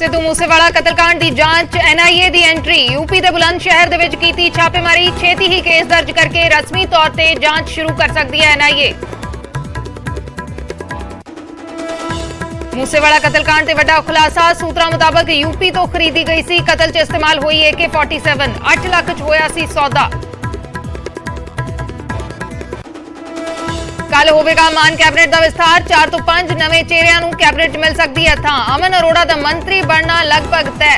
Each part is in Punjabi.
सिद्धू मूसेवाला कतलकांड की जांच एनआईए की एंट्री यूपी के बुलंदशहर दे विच कीती छापेमारी छेती ही केस दर्ज करके रस्मी तौर पर जांच शुरू कर सकती है एनआईए। मूसेवाला कतलकांड से वड्डा खुलासा सूत्रों मुताबिक यूपी तो खरीदी गई सी कतल च इस्तेमाल हुई AK-47 8 लाख च होया सी सौदा। कल होगा मान कैबिनेट का विस्तार 4 तो 5 नवे चेहरिਆਂ ਨੂੰ कैबिनेट मिल सकती है थां अमन अरोड़ा का मंत्री बनना लगभग तय।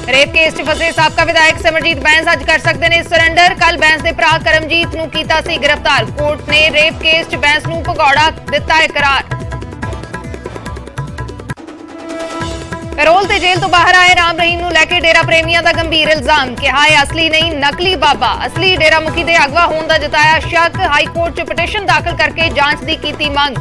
रेप केस च फसे साबका विधायक सिमरजीत बैंस अज कर सकते हैं सरेंडर। कल बैंस के भरा करमजीत नूं कीता सी गिरफ्तार। कोर्ट ने रेप केस च बैंस नूं भगौड़ा दिता है करार। पैरोल ते जेल तो बाहर आए राम रहीम नूं लैके डेरा प्रेमियों का गंभीर इल्जाम कहा है असली नहीं नकली बाबा। असली डेरा मुखी के अगवा होने का जताया शक। हाई कोर्ट च पिटीशन दाखिल करके जांच की कीती मांग।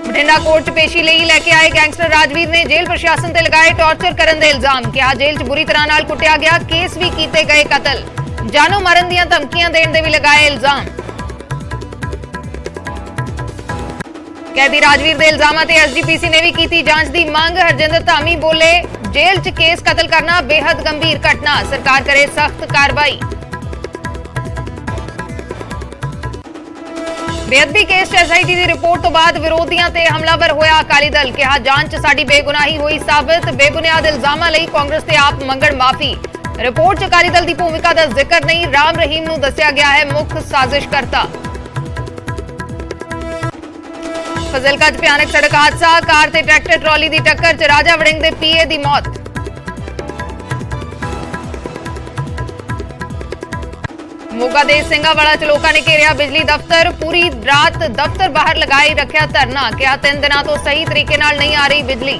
बठिंडा कोर्ट च पेशी लई लैके आए गैंगस्टर राजवीर ने जेल प्रशासन से लगाए टॉर्चर करने के इल्जाम। कहा जेल च बुरी तरह नाल कुटिया गया केस भी कीते गए कतल। जानो मारन दीयां धमकियां देण दे भी लगाए इल्जाम। कैदी राजवीर के इल्जामां ते SGPC ने भी की जांच की मांग। हरजिंदर धामी बोले जेल च केस कतल करना बेहद गंभीर घटना सरकार करे सख्त कार्रवाई। बेअदबी केस SIT की रिपोर्ट तो बाद विरोधियों ते हमलावर होया अकाली दल। कहा जांच साडी बेगुनाही हुई साबित। बेबुनियाद इल्जामां लई कांग्रेस ते आप मंगण माफी। रिपोर्ट च अकाली दल की भूमिका का जिक्र नहीं। राम रहीम नूं दस्सिया गया है मुख साजिशकर्ता। फजिलका च भयानक सड़क हादसा कार ते ट्रैक्टर ट्रॉली की टक्कर च राजा वड़िंग दे PA की मौत। मोगा दे सिंगावाला च लोकां ने घेरिया बिजली दफ्तर। पूरी रात दफ्तर बाहर लगाई रखिया धरना। कहा 3 दिनों तो सही तरीके नाल नहीं आ रही बिजली।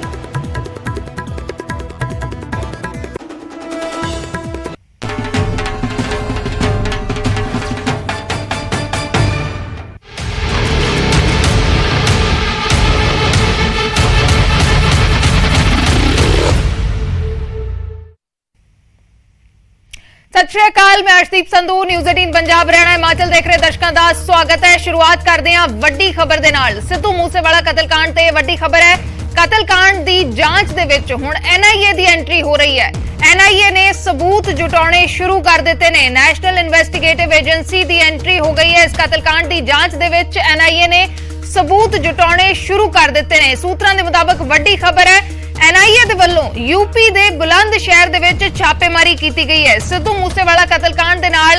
सत श्री अकाल, मैं अर्शदीप संधू न्यूज़ 18 पंजाब हरियाणा हिमाचल देख रहे दर्शकों का स्वागत है। शुरुआत करते हैं वड्डी खबर दे नाल। सिद्धू मूसेवाला कतलकांड ते वड्डी खबर है। कतलकांड की जांच दे विच हुण NIA की एंट्री हो रही है। NIA ने सबूत जुटाने शुरू कर दिते ने। नैशनल इन्वेस्टिगेटिव एजेंसी की एंट्री हो गई है। इस कतलकांड की जांच दे विच NIA ने सबूत जुटाने शुरू कर दिते ने। सूत्रों के मुताबिक वड्डी खबर है NIA दे वल्लों यूपी दे बुलंदशहर दे विच छापेमारी की गई है। सिद्धू मूसेवाला कतलकांड दे नाल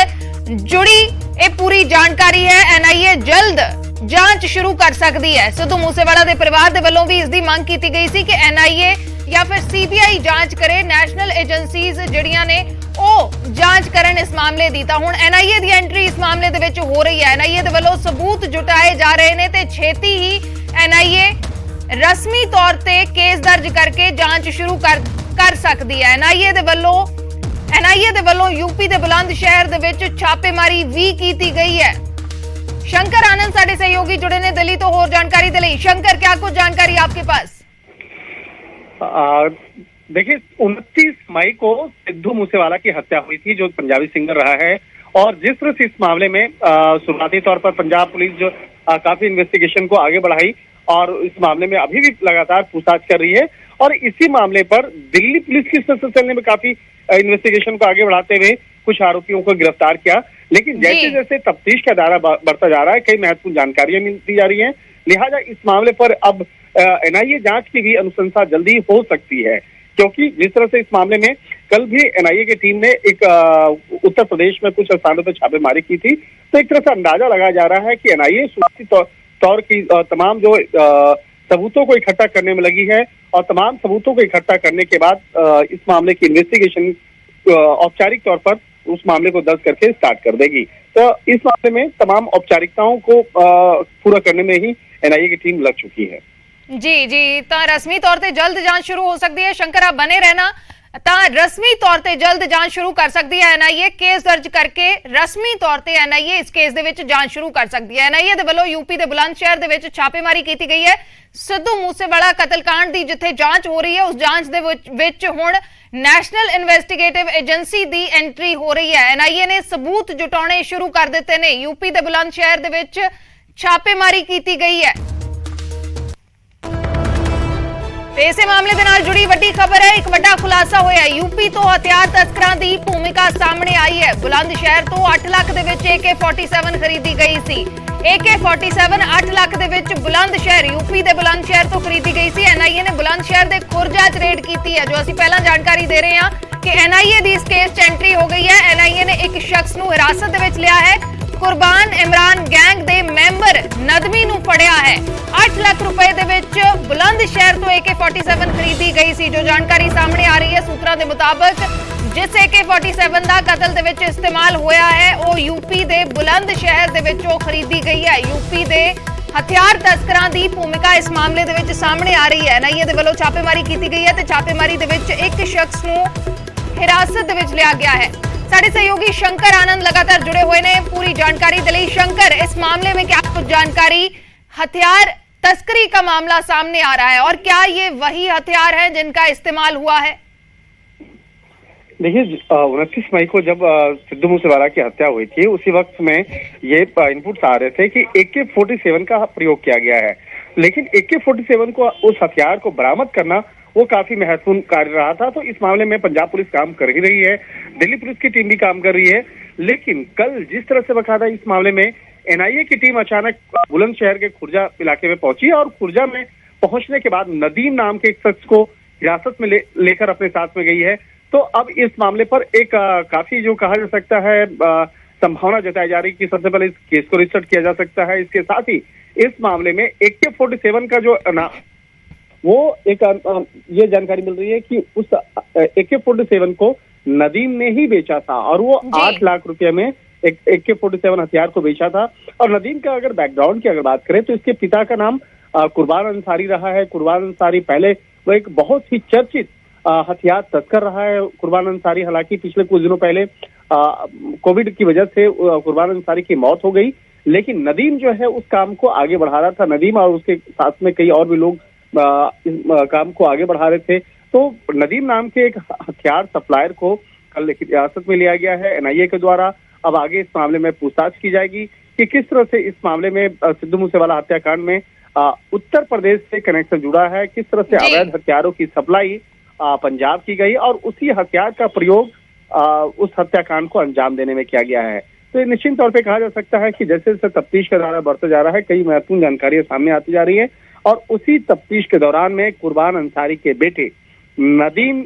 जुड़ी ये पूरी जानकारी है। NIA जल्द जांच शुरू कर सकती है। सिद्धू मूसेवाला दे परिवार दे वल्लों भी इसकी मांग की गई सी कि NIA या फिर CBI जांच करे। नैशनल एजेंसीज जिहड़ियां ने ओ जांच करन इस मामले दी। तां हुण NIA दी एंट्री इस मामले दे विच हो रही है। NIA दे वल्लों सबूत जुटाए जा रहे ने ते छेती ही NIA रस्मी तौर पर केस दर्ज करके जांच शुरू कर सकती है। NIA दे वल्लों यूपी के बुलंदशहर दे विच छापेमारी भी की गई है। शंकर आनंद साडे सहयोगी जुड़े ने दिल्ली तो होर जानकारी दे लई। शंकर, क्या कुछ जानकारी आपके पास? देखिए 29 मई को सिद्धू मूसेवाला की हत्या हुई थी, जो पंजाबी सिंगर रहा है। और जिस तरह से इस मामले में शुरुआती तौर पर पंजाब पुलिस जो काफी इन्वेस्टिगेशन को आगे बढ़ाई और इस मामले में अभी भी लगातार पूछताछ कर रही है। और इसी मामले पर दिल्ली पुलिस की सेल ने भी काफी इन्वेस्टिगेशन को आगे बढ़ाते हुए कुछ आरोपियों को गिरफ्तार किया। लेकिन जैसे जैसे तफ्तीश का दायरा बढ़ता जा रहा है, कई महत्वपूर्ण जानकारियां मिलती जा रही हैं। लिहाजा इस मामले पर अब NIA जांच की भी अनुशंसा जल्दी हो सकती है, क्योंकि जिस तरह से इस मामले में कल भी NIA की टीम ने एक उत्तर प्रदेश में कुछ स्थानों पर छापेमारी की थी, तो एक तरह से अंदाजा लगाया जा रहा है कि NIA शुरुआती तौर की तमाम जो सबूतों को इकट्ठा करने में लगी है और तमाम सबूतों को इकट्ठा करने के बाद इस मामले की इन्वेस्टिगेशन औपचारिक तौर पर उस मामले को दर्ज करके स्टार्ट कर देगी। तो इस मामले में तमाम औपचारिकताओं को पूरा करने में ही NIA की टीम लग चुकी है। जी, तो रस्मी तौर पर जल्द जांच शुरू हो सकती है। शंकर, आप बने रहना। रस्मी तौर पर जल्द जांच शुरू कर सकती है NIA। केस दर्ज करके रस्मी तौर पर NIA इस केस दे विच जांच शुरू कर सकती है। NIA दे वल्लों यूपी के बुलंदशहर दे विच छापेमारी की गई है। सिद्धू मूसेवाला कतलकांड की जिथे जांच हो रही है, उस जांच दे विच हुण नैशनल इन्वेस्टिगेटिव एजेंसी की एंट्री हो रही है। NIA ने सबूत जुटाने शुरू कर दिते ने। यूपी के बुलंदशहर दे विच ਛਾਪੇਮਾਰੀ ਕੀਤੀ ਗਈ ਹੈ। ਤੇ ਇਸੇ ਮਾਮਲੇ ਦੇ ਨਾਲ ਜੁੜੀ ਵੱਡੀ ਖਬਰ ਹੈ, ਇੱਕ ਵੱਡਾ ਖੁਲਾਸਾ ਹੋਇਆ। यूपी ਤੋਂ ਹਥਿਆਰ ਤਸਕਰਾਂ ਦੀ ਭੂਮਿਕਾ ਸਾਹਮਣੇ ਆਈ ਹੈ। ਬੁਲੰਦ ਸ਼ਹਿਰ ਤੋਂ 8 ਲੱਖ ਦੇ ਵਿੱਚ AK-47 ਖਰੀਦੀ ਗਈ ਸੀ। AK-47 8 ਲੱਖ ਦੇ ਵਿੱਚ ਬੁਲੰਦ ਸ਼ਹਿਰ यूपी ਦੇ ਬੁਲੰਦ ਸ਼ਹਿਰ ਤੋਂ ਖਰੀਦੀ ਗਈ ਸੀ। NIA ਨੇ ਬੁਲੰਦ ਸ਼ਹਿਰ ਦੇ ਖੁਰਜਾ 'ਚ ਰੇਡ ਕੀਤੀ ਹੈ। ਜੋ ਅਸੀਂ ਪਹਿਲਾਂ ਜਾਣਕਾਰੀ ਦੇ ਰਹੇ ਹਾਂ ਕਿ NIA ਦੀ ਇਸ ਕੇਸ 'ਚ ਐਂਟਰੀ ਹੋ ਗਈ ਹੈ। NIA ਨੇ ਇੱਕ ਸ਼ਖਸ ਨੂੰ ਹਿਰਾਸਤ ਦੇ ਵਿੱਚ ਲਿਆ ਹੈ। ਕੁਰਬਾਨ ਇਮਰਾਨ ਗੈਂਗ ਦੇ ਮੈਂਬਰ ਨਦਮੀ ਨੂੰ ਫੜਿਆ ਹੈ। 8 ਲੱਖ ਰੁਪਏ ਦੇ ਵਿੱਚ ਬੁਲੰਦ ਸ਼ਹਿਰ ਤੋਂ AK-47 ਖਰੀਦੀ ਗਈ ਸੀ। ਜੋ ਜਾਣਕਾਰੀ ਸਾਹਮਣੇ ਆ ਰਹੀ ਹੈ ਸੂਤਰਾਂ ਦੇ ਮੁਤਾਬਕ, ਜਿਸ AK-47 ਦਾ ਕਤਲ ਦੇ ਵਿੱਚ ਇਸਤੇਮਾਲ ਹੋਇਆ ਹੈ ਉਹ यूपी ਦੇ ਬੁਲੰਦ ਸ਼ਹਿਰ ਦੇ ਵਿੱਚੋਂ ਖਰੀਦੀ ਗਈ ਹੈ। यूपी ਦੇ ਹਥਿਆਰ ਤਸਕਰਾਂ ਦੀ ਭੂਮਿਕਾ ਇਸ ਮਾਮਲੇ ਦੇ ਵਿੱਚ ਸਾਹਮਣੇ ਆ ਰਹੀ ਹੈ। NIA ਦੇ ਵੱਲੋਂ ਛਾਪੇਮਾਰੀ ਕੀਤੀ ਗਈ ਹੈ ਤੇ ਛਾਪੇਮਾਰੀ ਦੇ ਵਿੱਚ ਇੱਕ ਸ਼ਖਸ ਨੂੰ ਹਿਰਾਸਤ ਦੇ ਵਿੱਚ ਲਿਆ ਗਿਆ है। साढ़े सहयोगी शंकर आनंद लगातार जुड़े हुए ने पूरी जानकारी के लिए। शंकर, इस मामले में क्या कुछ जानकारी? हथियार तस्करी का मामला सामने आ रहा है और क्या ये वही हथियार हैं जिनका इस्तेमाल हुआ है? देखिए, 29 मई को जब सिद्धू मूसेवाला की हत्या हुई थी उसी वक्त में ये इनपुट्स आ रहे थे कि AK-47 का प्रयोग किया गया है, लेकिन AK-47 को उस हथियार को बरामद करना वो काफी महत्वपूर्ण कार्य रहा था। तो इस मामले में पंजाब पुलिस काम कर ही रही है, दिल्ली पुलिस की टीम भी काम कर रही है, लेकिन कल जिस तरह से बकायदा इस मामले में NIA की टीम अचानक बुलंदशहर के खुर्जा इलाके में पहुंची और खुर्जा में पहुंचने के बाद नदीम नाम के एक शख्स को हिरासत में लेकर अपने साथ में गई है। तो अब इस मामले पर एक काफी जो कहा जा सकता है संभावना जताई जा रही है कि सबसे पहले इस केस को रजिस्टर किया जा सकता है। इसके साथ ही इस मामले में AK-47 का जो वो एक ये जानकारी मिल रही है कि उस AK-47 को नदीम ने ही बेचा था और वो 8 लाख रुपए में एक AK-47 हथियार को बेचा था। और नदीम का अगर बैकग्राउंड की अगर बात करें तो इसके पिता का नाम कुर्बान अंसारी रहा है। कुर्बान अंसारी पहले वो एक बहुत ही चर्चित हथियार तस्कर रहा है। कुर्बान अंसारी हालांकि पिछले कुछ दिनों पहले कोविड की वजह से कुर्बान अंसारी की मौत हो गई, लेकिन नदीम जो है उस काम को आगे बढ़ा रहा था। नदीम और उसके साथ में कई और भी लोग इस काम को आगे बढ़ा रहे थे। तो नदीम नाम के एक हथियार सप्लायर को कल हिरासत में लिया गया है NIA के द्वारा। अब आगे इस मामले में पूछताछ की जाएगी कि किस तरह से इस मामले में सिद्धू मूसेवाला हत्याकांड में उत्तर प्रदेश से कनेक्शन जुड़ा है, किस तरह से अवैध हथियारों की सप्लाई पंजाब की गई और उसी हथियार का प्रयोग उस हत्याकांड को अंजाम देने में किया गया है। तो निश्चित तौर पर कहा जा सकता है कि जैसे जैसे तफ्तीश का दायरा बढ़ता जा रहा है कई महत्वपूर्ण जानकारियां सामने आती जा रही है और उसी तफ्तीश के दौरान में कुर्बान अंसारी के बेटे नदीम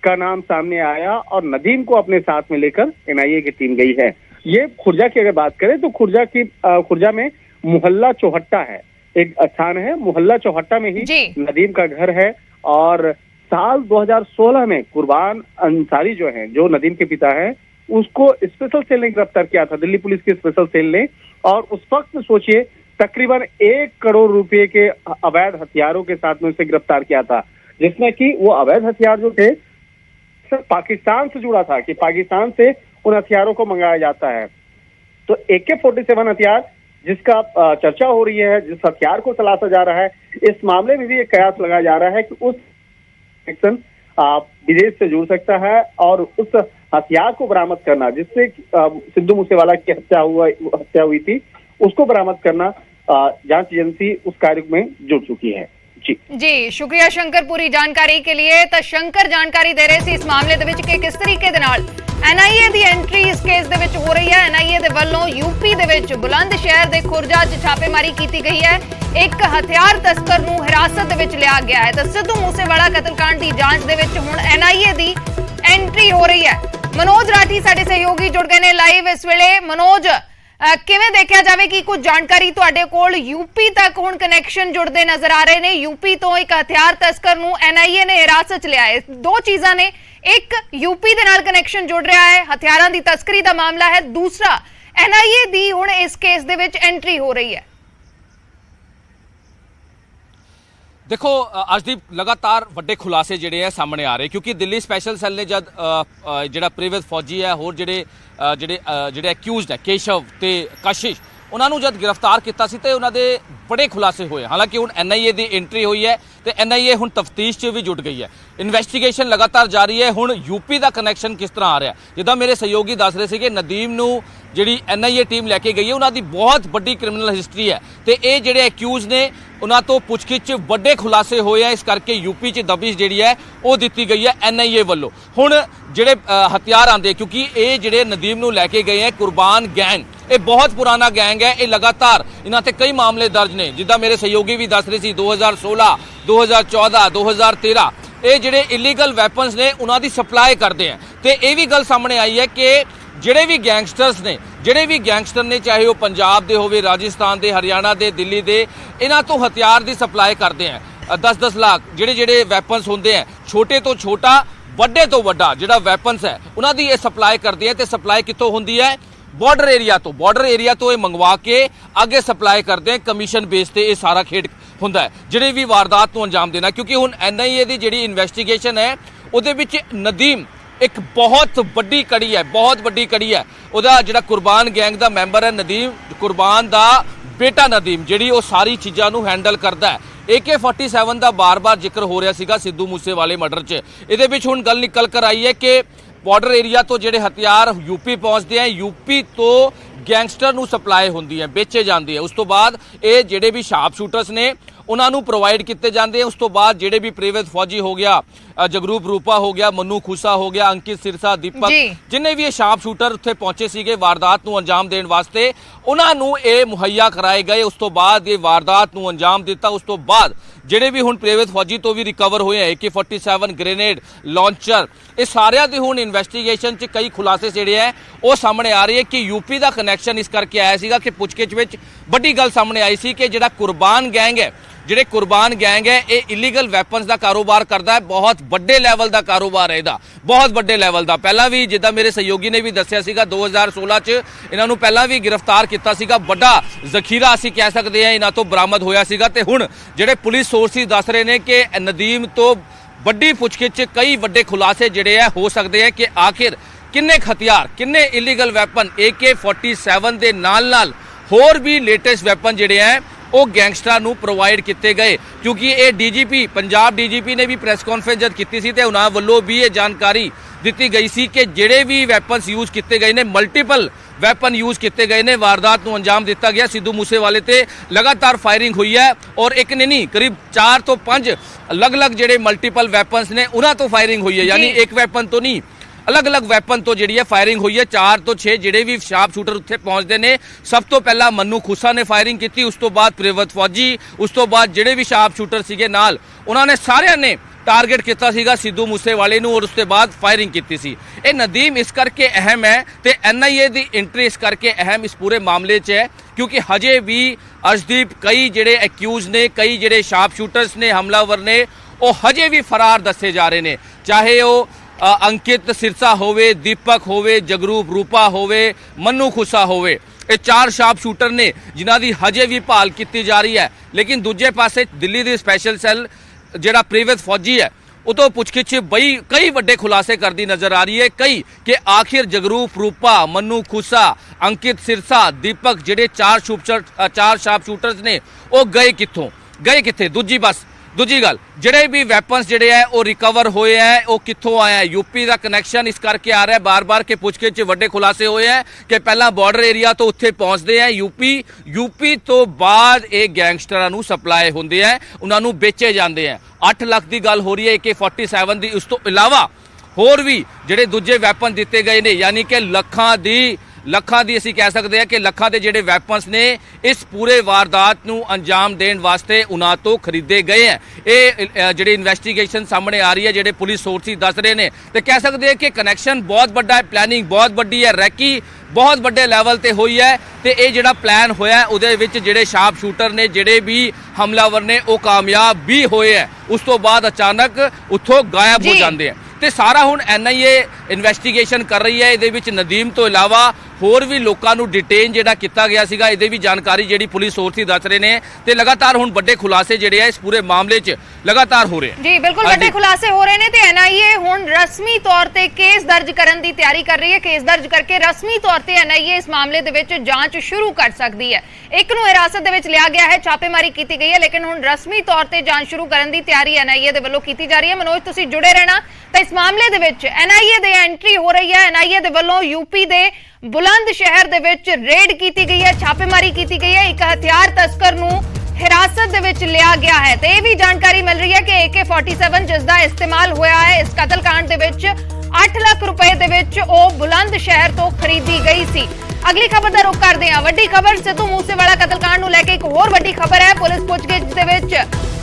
का नाम सामने आया और नदीम को अपने साथ में लेकर NIA की टीम गई है। ये खुर्जा की अगर बात करें तो खुर्जा में मोहल्ला चौहट्टा है, एक स्थान है मोहल्ला चौहट्टा में ही नदीम का घर है। और साल 2016 में कुर्बान अंसारी जो है, जो नदीम के पिता है, उसको स्पेशल सेल ने गिरफ्तार किया था, दिल्ली पुलिस की स्पेशल सेल ने। और उस वक्त सोचिए तकरीबन 1 करोड़ रुपए के अवैध हथियारों के साथ में उसे गिरफ्तार किया था, जिसमें कि वो अवैध हथियार जो थे पाकिस्तान से जुड़ा था कि पाकिस्तान से उन हथियारों को मंगाया जाता है। तो AK-47 हथियार जिसका चर्चा हो रही है, जिस हथियार को तलाशा जा रहा है, इस मामले में भी एक कयास लगाया जा रहा है कि उस सेक्शन विदेश से जुड़ सकता है और उस हथियार को बरामद करना जिससे सिद्धू मूसेवाला की हत्या हुई थी उसको बरामद करना जांच एजेंसी उस कार्य में जुट चुकी है। जी शुक्रिया शंकर पूरी जानकारी के लिए। तो शंकर जानकारी दे रहे सी इस मामले दे विच कि किस तरीके दे नाल NIA दी एंट्री इस केस दे विच हो रही है। NIA दे वल्लों यूपी दे विच बुलंद शहर दे खुर्जा च छापेमारी की गई है। एक हथियार तस्कर नूं हिरासत दे विच लिया गया है। तो सिद्धू मूसेवाला कतलकांड दी जांच दे विच हुण NIA दी एंट्री हो रही है। मनोज राठी साडे सहयोगी जुड़ गए ने लाइव इस वेले। मनोज, किवें देखिया जावे कि कुछ जानकारी तुहाडे कोल यूपी तक हुण कनैक्शन जुड़दे नजर आ रहे ने। यूपी तो एक हथियार तस्कर नूं NIA ने हिरासत च लिया है। दो चीज़ां ने, एक यूपी दे नाल कनैक्शन जुड़ रहा है, हथियारां दी तस्करी दा मामला है, दूसरा NIA दी हुण इस केस दे विच एंट्री हो रही है। देखो अर्शदीप, लगातार ਵੱਡੇ ਖੁਲਾਸੇ ਜਿਹੜੇ ਆ ਸਾਹਮਣੇ ਆ ਰਹੇ ਕਿਉਂਕਿ ਦਿੱਲੀ ਸਪੈਸ਼ਲ ਸੈੱਲ ਨੇ ਜਦ ਜਿਹੜਾ ਪ੍ਰੀਵਿਅਸ ਫੌਜੀ ਹੈ ਹੋਰ ਜਿਹੜੇ ਅਕਿਊਜ਼ਡ ਹੈ ਕੇਸ਼ਵ ਤੇ ਕਸ਼ਿਸ਼ ਉਹਨਾਂ ਨੂੰ ਜਦ ਗ੍ਰਿਫਤਾਰ ਕੀਤਾ ਸੀ ਤੇ ਉਹਨਾਂ ਦੇ ਬੜੇ ਖੁਲਾਸੇ ਹੋਏ। ਹਾਲਾਂਕਿ ਹੁਣ NIA ਦੀ ਐਂਟਰੀ ਹੋਈ ਹੈ ਤੇ NIA ਹੁਣ ਤਫਤੀਸ਼ 'ਚ ਵੀ ਜੁਟ ਗਈ ਹੈ। ਇਨਵੈਸਟੀਗੇਸ਼ਨ ਲਗਾਤਾਰ ਜਾਰੀ ਹੈ। ਹੁਣ यूपी ਦਾ ਕਨੈਕਸ਼ਨ ਕਿਸ ਤਰ੍ਹਾਂ ਆ ਰਿਹਾ, ਜਿੱਦਾਂ ਮੇਰੇ ਸਹਿਯੋਗੀ ਦੱਸ ਰਹੇ ਸੀ ਕਿ ਨਦੀਮ ਨੂੰ ਜਿਹੜੀ NIA ਟੀਮ ਲੈ ਕੇ ਗਈ ਹੈ ਉਹਨਾਂ ਦੀ ਬਹੁਤ ਵੱਡੀ ਕ੍ਰਿਮੀਨਲ ਹਿਸਟਰੀ ਹੈ ਤੇ ਇਹ ਜਿਹੜੇ ਅਕਿਊਜ਼ ਨੇ ਉਹਨਾਂ ਤੋਂ ਪੁੱਛਗਿੱਛ 'ਚ ਵੱਡੇ ਖੁਲਾਸੇ ਹੋਏ ਆ। ਇਸ ਕਰਕੇ ਯੂਪੀ 'ਚ ਦਬਿਸ਼ ਜਿਹੜੀ ਹੈ ਉਹ ਦਿੱਤੀ ਗਈ ਹੈ NIA ਵੱਲੋਂ। ਹੁਣ ਜਿਹੜੇ ਹਥਿਆਰ ਆਂਦੇ, ਕਿਉਂਕਿ ਇਹ ਜਿਹੜੇ ਨਦੀਮ ਨੂੰ ਲੈ ਕੇ ਗਏ ਹੈ ਕੁਰਬਾਨ ਗੈਂਗ, ਇਹ ਬਹੁਤ ਪੁਰਾਣਾ ਗੈਂਗ ਹੈ। ਇਹ ਲਗਾਤਾਰ ਇਹਨਾਂ ਤੇ ਕਈ ਮਾਮਲੇ ਦਰਜ ਨੇ, ਜਿੱਦਾਂ ਮੇਰੇ ਸਹਿਯੋਗੀ ਵੀ ਦੱਸ ਰਹੇ ਸੀ 2016 2014 2013 ਇਹ ਜਿਹੜੇ ਇਲੀਗਲ ਵੈਪਨਸ ਨੇ ਉਹਨਾਂ ਦੀ ਸਪਲਾਈ ਕਰਦੇ ਆ। ਤੇ ਇਹ ਵੀ ਗੱਲ ਸਾਹਮਣੇ ਆਈ ਹੈ ਕਿ ਜਿਹੜੇ ਵੀ ਗੈਂਗਸਟਰਸ ਨੇ, ਜਿਹੜੇ ਵੀ ਗੈਂਗਸਟਰ ਨੇ, ਚਾਹੇ ਉਹ ਪੰਜਾਬ ਦੇ ਹੋਵੇ, ਰਾਜਸਥਾਨ ਦੇ, ਹਰਿਆਣਾ ਦੇ, ਦਿੱਲੀ ਦੇ, ਇਹਨਾਂ ਤੋਂ ਹਥਿਆਰ ਦੀ ਸਪਲਾਈ ਕਰਦੇ ਆ। 10-10 ਲੱਖ ਜਿਹੜੇ ਵੈਪਨਸ ਹੁੰਦੇ ਆ, ਛੋਟੇ ਤੋਂ ਛੋਟਾ ਵੱਡੇ ਤੋਂ ਵੱਡਾ ਜਿਹੜਾ ਵੈਪਨਸ ਹੈ ਉਹਨਾਂ ਦੀ ਇਹ ਸਪਲਾਈ ਕਰਦੇ ਆ। ਤੇ ਸਪਲਾਈ ਕਿੱਥੋਂ ਹੁੰਦੀ ਹੈ? ਬਾਰਡਰ ਏਰੀਆ ਤੋਂ ਇਹ ਮੰਗਵਾ ਕੇ ਅੱਗੇ ਸਪਲਾਈ ਕਰਦੇ ਆ। ਕਮਿਸ਼ਨ ਬੇਸ ਤੇ ਇਹ ਸਾਰਾ ਖੇਡ ਹੁੰਦਾ ਹੈ ਜਿਹੜੇ ਵੀ ਵਾਰਦਾਤ ਨੂੰ ਅੰਜਾਮ ਦੇਣਾ। ਕਿਉਂਕਿ ਹੁਣ NIA ਦੀ ਜਿਹੜੀ ਇਨਵੈਸਟੀਗੇਸ਼ਨ ਹੈ ਉਹਦੇ ਵਿੱਚ ਨਦੀਮ ਇੱਕ ਬਹੁਤ ਵੱਡੀ ਕੜੀ ਹੈ, ਬਹੁਤ ਵੱਡੀ ਕੜੀ ਹੈ। ਉਹਦਾ ਜਿਹੜਾ ਕੁਰਬਾਨ ਗੈਂਗ ਦਾ ਮੈਂਬਰ ਹੈ ਨਦੀਮ, ਕੁਰਬਾਨ ਦਾ ਬੇਟਾ ਨਦੀਮ, ਜਿਹੜੀ ਉਹ ਸਾਰੀ ਚੀਜ਼ਾਂ ਨੂੰ ਹੈਂਡਲ ਕਰਦਾ ਹੈ। AK-47 ਦਾ ਬਾਰ-ਬਾਰ ਜ਼ਿਕਰ ਹੋ ਰਿਹਾ ਸੀਗਾ ਸਿੱਧੂ ਮੂਸੇਵਾਲੇ ਮਰਡਰ 'ਚ। ਇਹਦੇ ਵਿੱਚ ਹੁਣ ਗੱਲ ਨਿਕਲ ਕਰ ਆਈ ਹੈ ਕਿ ਬਾਰਡਰ ਏਰੀਆ ਤੋਂ ਜਿਹੜੇ ਹਥਿਆਰ ਯੂਪੀ ਪਹੁੰਚਦੇ ਆ, ਯੂਪੀ ਤੋਂ ਗੈਂਗਸਟਰ ਨੂੰ ਸਪਲਾਈ ਹੁੰਦੀ ਹੈ, ਵੇਚੇ ਜਾਂਦੇ ਆ। ਉਸ ਤੋਂ ਬਾਅਦ ਇਹ ਜਿਹੜੇ ਵੀ ਸ਼ਾਰਪ ਸ਼ੂਟਰਸ ਨੇ ਉਹਨਾਂ ਨੂੰ ਪ੍ਰੋਵਾਈਡ ਕੀਤੇ ਜਾਂਦੇ ਆ। ਉਸ ਤੋਂ ਬਾਅਦ ਜਿਹੜੇ ਵੀ ਪ੍ਰੀਵਿਤ ਫੌਜੀ ਹੋ ਗਿਆ, ਜਗਰੂਪ ਰੂਪਾ ਹੋ ਗਿਆ, ਮਨੂ ਖੁਸਾ ਹੋ ਗਿਆ, ਅੰਕਿਤ ਸਿਰਸਾ, ਦੀਪਕ, ਜਿੰਨੇ ਵੀ ਇਹ ਸ਼ਾਰਪ ਸ਼ੂਟਰ ਉੱਥੇ ਪਹੁੰਚੇ ਸੀਗੇ ਵਾਰਦਾਤ ਨੂੰ ਅੰਜਾਮ ਦੇਣ ਵਾਸਤੇ, ਉਹਨਾਂ ਨੂੰ ਇਹ ਮੁਹੱਈਆ ਕਰਾਏ ਗਏ। ਉਸ ਤੋਂ ਬਾਅਦ ਇਹ ਵਾਰਦਾਤ ਨੂੰ ਅੰਜਾਮ ਦਿੱਤਾ। ਉਸ ਤੋਂ ਬਾਅਦ ਜਿਹੜੇ ਵੀ ਹੁਣ ਪ੍ਰੀਵਿਤ ਫੌਜੀ ਤੋਂ ਵੀ ਰਿਕਵਰ ਹੋਏ ਆ, AK-47 ਗ੍ਰੇਨੇਡ ਲਾਂਚਰ, ਇਹ ਸਾਰਿਆਂ ਦੀ ਹੁਣ ਇਨਵੈਸਟੀਗੇਸ਼ਨ 'ਚ ਕਈ ਖੁਲਾਸੇ ਜਿਹੜੇ ਆ ਉਹ ਸਾਹਮਣੇ ਆ ਰਹੇ ਹੈ ਕਿ ਯੂਪੀ ਦਾ ਕਨੈਕਸ਼ਨ ਇਸ ਕਰਕੇ ਆਇਆ ਸੀਗਾ ਕਿ ਪੁੱਛਗਿੱਛ ਵਿੱਚ ਵੱਡੀ ਗੱਲ ਸਾਹਮਣੇ ਆਈ ਸੀ ਕਿ ਜਿਹੜਾ ਕੁਰਬਾਨ ਗੈਂਗ ਹੈ, ਇਹ ਇਲੀਗਲ ਵੈਪਨਸ ਦਾ ਕਾਰੋਬਾਰ ਕਰਦਾ ਹੈ। ਬਹੁਤ ਵੱਡੇ ਲੈਵਲ ਦਾ ਕਾਰੋਬਾਰ ਹੈ ਇਹਦਾ, ਬਹੁਤ ਵੱਡੇ ਲੈਵਲ ਦਾ। ਪਹਿਲਾਂ ਵੀ ਜਿੱਦਾਂ ਮੇਰੇ ਸਹਿਯੋਗੀ ਨੇ ਵੀ ਦੱਸਿਆ ਸੀਗਾ 2016 'ਚ ਇਹਨਾਂ ਨੂੰ ਪਹਿਲਾਂ ਵੀ ਗ੍ਰਿਫਤਾਰ ਕੀਤਾ ਸੀਗਾ। ਵੱਡਾ ਜ਼ਖੀਰਾ ਅਸੀਂ ਕਹਿ ਸਕਦੇ ਹਾਂ ਇਹਨਾਂ ਤੋਂ ਬਰਾਮਦ ਹੋਇਆ ਸੀਗਾ। ਤੇ ਹੁਣ ਜਿਹੜੇ ਪੁਲਿਸ ਸੋਰਸਿਸ ਦੱਸ ਰਹੇ ਨੇ ਕਿ ਨਦੀਮ ਤੋਂ ਵੱਡੀ ਪੁੱਛਗਿੱਛ 'ਚ ਕਈ ਵੱਡੇ ਖੁਲਾਸੇ ਜਿਹੜੇ ਆ ਹੋ ਸਕਦੇ ਆ ਕਿ ਆਖਿਰ ਕਿੰਨੇ ਹਥਿਆਰ, ਕਿੰਨੇ ਇਲੀਗਲ ਵੈਪਨ, AK-47 ਦੇ ਨਾਲ ਹੋਰ ਵੀ ਲੇਟੈਸਟ ਵੈਪਨ ਜਿਹੜੇ ਆ ਉਹ ਗੈਂਗਸਟਰਾਂ ਨੂੰ ਪ੍ਰੋਵਾਈਡ ਕੀਤੇ ਗਏ। ਕਿਉਂਕਿ ਇਹ DGP, ਪੰਜਾਬ DGP ਨੇ ਵੀ ਪ੍ਰੈਸ ਕਾਨਫਰੰਸ ਜਦ ਕੀਤੀ ਸੀ ਤੇ ਉਹਨਾਂ ਵੱਲੋਂ ਵੀ ਇਹ ਜਾਣਕਾਰੀ ਦਿੱਤੀ ਗਈ ਸੀ ਕਿ ਜਿਹੜੇ ਵੀ ਵੈਪਨਸ ਯੂਜ਼ ਕੀਤੇ ਗਏ ਨੇ, ਮਲਟੀਪਲ ਵੈਪਨ ਯੂਜ਼ ਕੀਤੇ ਗਏ ਨੇ, ਵਾਰਦਾਤ ਨੂੰ ਅੰਜਾਮ ਦਿੱਤਾ ਗਿਆ। ਸਿੱਧੂ ਮੂਸੇਵਾਲੇ ਤੇ ਲਗਾਤਾਰ ਫਾਇਰਿੰਗ ਹੋਈ ਹੈ ਔਰ ਇੱਕ ਨੇ ਨਹੀਂ, ਕਰੀਬ 4 ਤੋਂ 5 ਅਲੱਗ-ਅਲੱਗ ਜਿਹੜੇ ਮਲਟੀਪਲ ਵੈਪਨਸ ਨੇ ਉਹਨਾਂ ਤੋਂ ਫਾਇਰਿੰਗ ਹੋਈ ਹੈ। ਯਾਨੀ ਇੱਕ ਵੈਪਨ ਤੋਂ ਨਹੀਂ, ਅਲੱਗ-ਅਲੱਗ ਵੈਪਨ ਤੋਂ ਜਿਹੜੀ ਹੈ ਫਾਇਰਿੰਗ ਹੋਈ ਹੈ। 4 ਤੋਂ 6 ਜਿਹੜੇ ਵੀ ਸ਼ਾਰਪ ਸ਼ੂਟਰ ਉੱਥੇ ਪਹੁੰਚਦੇ ਨੇ, ਸਭ ਤੋਂ ਪਹਿਲਾਂ ਮਨੂ ਖੁਸਾ ਨੇ ਫਾਇਰਿੰਗ ਕੀਤੀ, ਉਸ ਤੋਂ ਬਾਅਦ ਪ੍ਰੀਵਿਤ ਫੌਜੀ, ਉਸ ਤੋਂ ਬਾਅਦ ਜਿਹੜੇ ਵੀ ਸ਼ਾਰਪ ਸ਼ੂਟਰ ਸੀਗੇ ਨਾਲ, ਉਹਨਾਂ ਨੇ ਸਾਰਿਆਂ ਨੇ टारगेट किया सीगा सिद्धू मूसेवाले नूं और उसके बाद फायरिंग की सी। ये नदीम इस करके अहम है तो NIA की एंट्री इस करके अहम इस पूरे मामले च है क्योंकि हजे भी अर्शदीप कई जिहड़े एक्यूज ने कई जिहड़े शार्प शूटर्स ने हमलावर ने वो हजे भी फरार दसे जा रहे हैं, चाहे वो अंकित सिरसा होवे, दीपक होवे, जगरूप रूपा होवे, मन्नू खुसा होवे। ये चार शार्प शूटर ने जिन्हां दी हजे भी भाल की जा रही है। लेकिन दूजे पासे दिल्ली दी स्पैशल सैल जिहड़ा प्रीवित फौजी है उतो पुछगिछ बई कई वड्डे खुलासे करती नजर आ रही है। कई कि आखिर जगरूप रूपा, मन्नू खुसा, अंकित सिरसा, दीपक जिहड़े चार शार्प शूटर्स ने वो गए कित्थों, गए कित्थे। दूजी गल जिहड़े भी वैपन्स जिहड़े है वो रिकवर होए हैं वो कित्थों आया है। यूपी का कनैक्शन इस करके आ रहा है बार बार के पुछगिछ वड्डे खुलासे होए हैं कि पहला बॉर्डर एरिया तो उत्थे पहुंचते हैं यूपी तो बाद ये गैंगस्टरां नूं सप्लाई होंदे हैं, उन्हां नूं बेचे जाते हैं। 8 लाख की गल हो रही है AK-47 की। उस तो इलावा होर भी जिहड़े दूजे वैपन दिते गए ने यानी कि ਲੱਖਾਂ ਦੀ ਅਸੀਂ ਕਹਿ ਸਕਦੇ ਹਾਂ ਕਿ ਲੱਖਾਂ ਦੇ ਜਿਹੜੇ ਵੈਪਨਸ ਨੇ ਇਸ ਪੂਰੇ ਵਾਰਦਾਤ ਨੂੰ ਅੰਜਾਮ ਦੇਣ ਵਾਸਤੇ ਉਹਨਾਂ ਤੋਂ ਖਰੀਦੇ ਗਏ ਹੈ। ਇਹ ਜਿਹੜੀ ਇਨਵੈਸਟੀਗੇਸ਼ਨ ਸਾਹਮਣੇ ਆ ਰਹੀ ਹੈ, ਜਿਹੜੇ ਪੁਲਿਸ ਸੋਰਸਿਸ ਦੱਸ ਰਹੇ ਨੇ ਤੇ ਕਹਿ ਸਕਦੇ ਹਾਂ ਕਿ ਕਨੈਕਸ਼ਨ ਬਹੁਤ ਵੱਡਾ ਹੈ, ਪਲੈਨਿੰਗ ਬਹੁਤ ਵੱਡੀ ਹੈ, ਰੈਕੀ ਬਹੁਤ ਵੱਡੇ ਲੈਵਲ ਤੇ ਹੋਈ ਹੈ ਤੇ ਇਹ ਜਿਹੜਾ ਪਲਾਨ ਹੋਇਆ ਉਹਦੇ ਵਿੱਚ ਜਿਹੜੇ ਸ਼ਾਰਪ ਸ਼ੂਟਰ ਨੇ ਜਿਹੜੇ ਵੀ ਹਮਲਾਵਰ ਨੇ ਉਹ ਕਾਮਯਾਬ ਵੀ ਹੋਏ ਹੈ, ਉਸ ਤੋਂ ਬਾਅਦ ਅਚਾਨਕ ਉੱਥੋਂ ਗਾਇਬ ਹੋ ਜਾਂਦੇ ਹੈ। ਤੇ ਸਾਰਾ ਹੁਣ NIA ਇਨਵੈਸਟੀਗੇਸ਼ਨ ਕਰ ਰਹੀ ਹੈ। ਇਹਦੇ ਵਿੱਚ ਨਦੀਮ ਤੋਂ ਇਲਾਵਾ ਹੋਰ ਵੀ ਲੋਕਾਂ ਨੂੰ ਡਿਟੇਨ ਜਿਹੜਾ ਕੀਤਾ ਗਿਆ ਸੀਗਾ, ਇਹਦੇ ਵੀ ਜਾਣਕਾਰੀ ਜਿਹੜੀ ਪੁਲਿਸ ਸੋਰਸਿਸ ਦੱਸ ਰਹੇ ਨੇ ਤੇ ਲਗਾਤਾਰ ਹੁਣ ਵੱਡੇ ਖੁਲਾਸੇ ਜਿਹੜੇ ਆ ਇਸ ਪੂਰੇ ਮਾਮਲੇ 'ਚ ਲਗਾਤਾਰ ਹੋ ਰਹੇ ਹਨ। ਜੀ ਬਿਲਕੁਲ ਵੱਡੇ ਖੁਲਾਸੇ ਹੋ ਰਹੇ ਨੇ ਤੇ NIA ਹੁਣ ਰਸਮੀ ਤੌਰ ਤੇ ਕੇਸ ਦਰਜ ਕਰਨ ਦੀ ਤਿਆਰੀ ਕਰ ਰਹੀ ਹੈ। ਕੇਸ ਦਰਜ ਕਰਕੇ ਰਸਮੀ ਤੌਰ ਤੇ NIA ਇਸ ਮਾਮਲੇ ਦੇ ਵਿੱਚ ਜਾਂਚ ਸ਼ੁਰੂ ਕਰ ਸਕਦੀ ਹੈ। ਇੱਕ ਨੂੰ ਹਿਰਾਸਤ ਦੇ ਵਿੱਚ ਲਿਆ ਗਿਆ ਹੈ, ਛਾਪੇਮਾਰੀ ਕੀਤੀ ਗਈ ਹੈ, ਲੇਕਿਨ ਹੁਣ ਰਸਮੀ ਤੌਰ ਤੇ ਜਾਂਚ ਸ਼ੁਰੂ ਕਰਨ ਦੀ ਤਿਆਰੀ NIA ਦੇ ਵੱਲੋਂ ਕੀਤੀ ਜਾ ਰਹੀ ਹੈ। ਮਨੋਜ ਤੁਸੀਂ ਜੁੜੇ ਰਹਿਣਾ ਤਾਂ ਇਸ ਮਾਮਲੇ ਦੇ ਵਿੱਚ NIA ਦੇ ਐਂਟਰੀ ਹੋ ਰਹੀ ਹੈ। NIA ਦੇ ਵੱਲੋਂ यूपी ਦੇ ਬੁਲੰਦ ਸ਼ਹਿਰ ਦੇ ਵਿੱਚ ਰੇਡ ਕੀਤੀ ਗਈ ਹੈ, ਛਾਪੇਮਾਰੀ ਕੀਤੀ ਗਈ ਹੈ। ਇੱਕ ਹਥਿਆਰ ਤਸਕਰ ਨੂੰ ਹਿਰਾਸਤ ਦੇ ਵਿੱਚ ਲਿਆ ਗਿਆ ਹੈ ਤੇ ਇਹ ਵੀ ਜਾਣਕਾਰੀ ਮਿਲ ਰਹੀ ਹੈ ਕਿ AK-47 ਜਿਸ ਦਾ ਇਸਤੇਮਾਲ ਹੋਇਆ ਹੈ ਇਸ ਕਤਲकांड ਦੇ ਵਿੱਚ 8 ਲੱਖ ਰੁਪਏ ਦੇ ਵਿੱਚ ਉਹ ਬੁਲੰਦ ਸ਼ਹਿਰ ਤੋਂ ਖਰੀਦੀ ਗਈ ਸੀ। ਅਗਲੀ ਖਬਰ ਦਾ ਰੁਖ ਕਰਦੇ ਹਾਂ। ਵੱਡੀ ਖਬਰ ਸਿੱਧੂ ਮੂਸੇਵਾਲਾ ਕਤਲकांड ਨੂੰ ਲੈ ਕੇ ਇੱਕ ਹੋਰ ਵੱਡੀ ਖਬਰ ਹੈ। ਪੁਲਿਸ ਪੁੱਛਗਿੱਛ ਦੇ ਵਿੱਚ